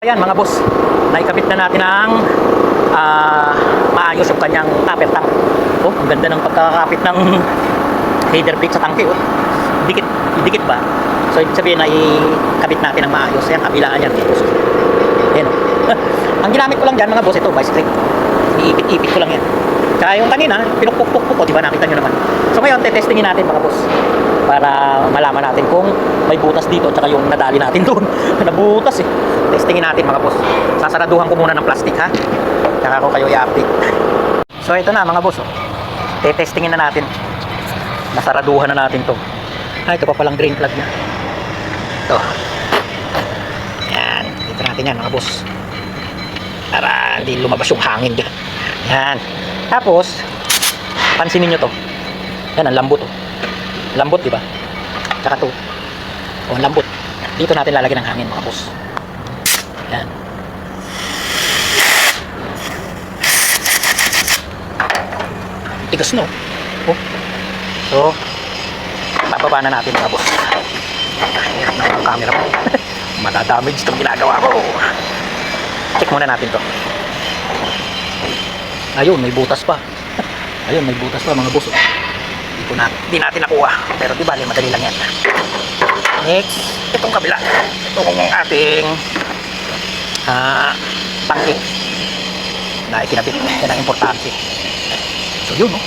Ayan mga boss, naikabit na natin ang maayos yung kanyang upper tank. Oh, ang ganda ng pagkakapit ng header plate sa tangke. Oh. Dikit ba? So ibig sabihin na ikabit natin ang maayos. Ayan, kabilaan yan mga boss. Ayan, oh. Ang ginamit ko lang dyan mga boss, ito bicycle. Iipit-ipit ko lang yan. Kaya yung kanina, pinukpuk-puk ko, diba nakita nyo naman. So ngayon, testingin natin mga boss. Para malaman natin kung may butas dito tsaka yung nadali natin doon. Nabutas eh. Testingin natin mga boss. Sasaraduhan ko muna ng plastic ha. Tsaka ako kayo i-update. So ito na mga boss. Oh. Testingin na natin. Nasaraduhan na natin to. Ito pa palang drain plug niya. Ito. Yan. Dito natin yan mga boss. Para hindi lumabas yung hangin dyan. Yan. Tapos, pansinin nyo to. Yan ang lambot oh. Lambot diba? Tsaka to. Oh, lambot. Dito natin lalagyan ng hangin mga boss. Yan. Tigas no. Oh. So, bababa na natin mga boss. Hirap na yung camera ko. Madadamage itong ginagawa ko. Check muna natin to. Ayun, may butas pa. Ayun, may butas pa mga boss. Hindi natin nakuha. Pero di bali, madali lang yan. Next, itong kabila. Itong ating tangke na ikinabit. Yan ang importante. So yun, oh.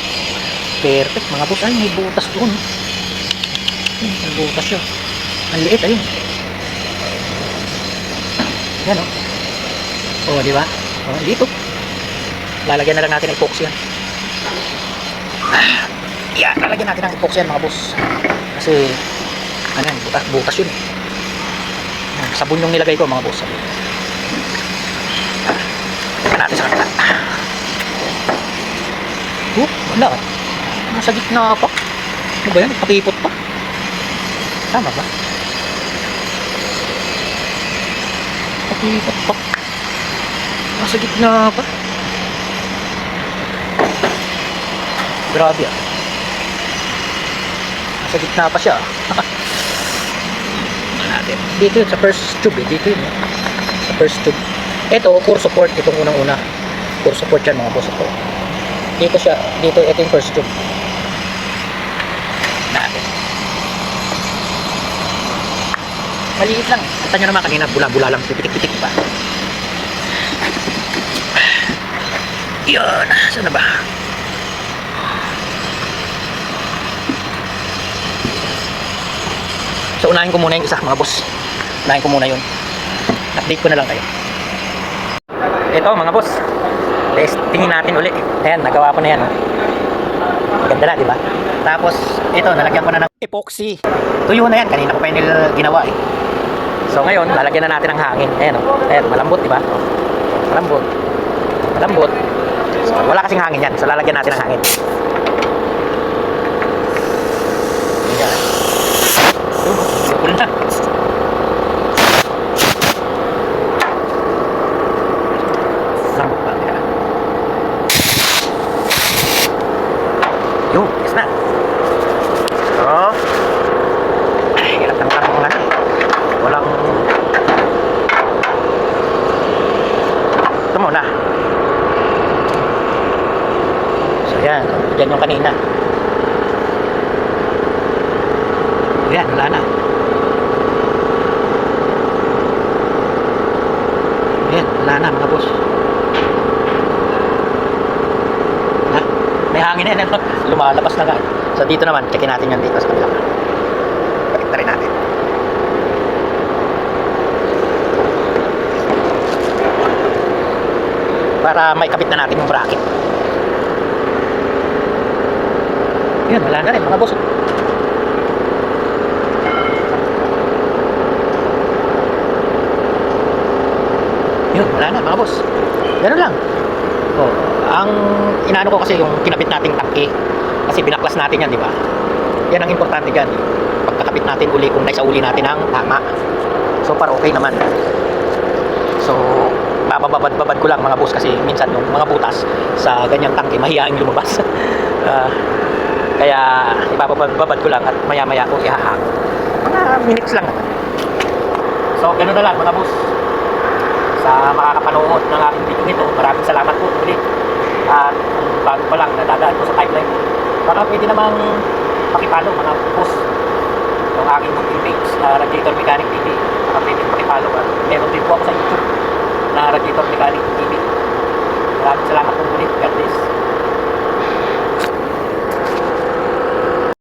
Perfect mga boss. Ay, may butas doon. May butas yun. Ang liit, ayun. Yan, oh. Oh, di ba? Oh, dito. Lalagyan na lang natin ng epoxy yan. Yan, lalagyan natin ng epoxy yan mga boss. Kasi, ano yan, butas yun. Sabon yung nilagay ko mga boss. Tignan natin sa kanila. Oh, wala. Nasa gitna pa. Ano ba yan? Pakipot pa. Tama ba? Pakipot pa. Nasa gitna pa. Grabe ah. Nasa gitna pa siya. Natin. Dito yun sa first tube eh. Dito yun eh. Sa first tube. Ito, core support. Itong unang-una. Core support yan mga boss. Ito. Dito siya. Dito, ito yung first tube. Natin. Maliit lang. Kita nyo naman kanina. Bula-bula lang. Pitik-pitik pa. Yun. Saan na ba? So unahin ko muna yung isa mga boss. Unahin ko muna yun. Update ko na lang kayo. Ito mga boss. Testingin natin uli. Ayan, nagawa ko na yan. Maganda na, diba? Tapos, ito, nalagyan ko na ng epoxy. Tuyo na yan. Kanina ko pa yung ginawa eh. So ngayon, lalagyan na natin ng hangin. Ayan, oh. Ayan, malambot, diba? Malambot. Malambot. So, wala kasing hangin yan. So lalagyan natin ng hangin. Ayan. Pula na. Lambot pa. Yun, yes na. So, hirap ng karong nga. Walang ito muna. So yan, yan yung kanina. Yan, wala na. Yan, wala na mga boss. Ha? May hangin na yan. Lumalabas na nga. So dito naman, checkin natin yan dito sa kabila. Balik na rin natin. Para maikabit na natin yung bracket. Yan, wala na rin mga boss. Yun, wala na mga boss. Ganun lang. Oh, ang inaano ko kasi yung kinabit nating tangke. Kasi binaklas natin yan, di ba? Yan ang importante dyan. Pagkakabit natin uli kung naisauli natin ang tama. So, para okay naman. So, bababad ko lang mga boss kasi minsan yung mga butas sa ganyang tangke, mahihaing lumabas. Kaya, ibababad ko lang at maya-maya ko ihahang. Mga minutes lang naman. So, ganun na lang mga boss. sa makakapanood ng aking video nito. Maraming salamat po ulit. At kung bago pa lang nadadaan ko sa timeline, baka pwede namang pakipalo mga post ng aking YouTube page na Radiator Mechanic TV. Baka pwede pakipalo. At meron din po ako sa YouTube na Radiator Mechanic TV.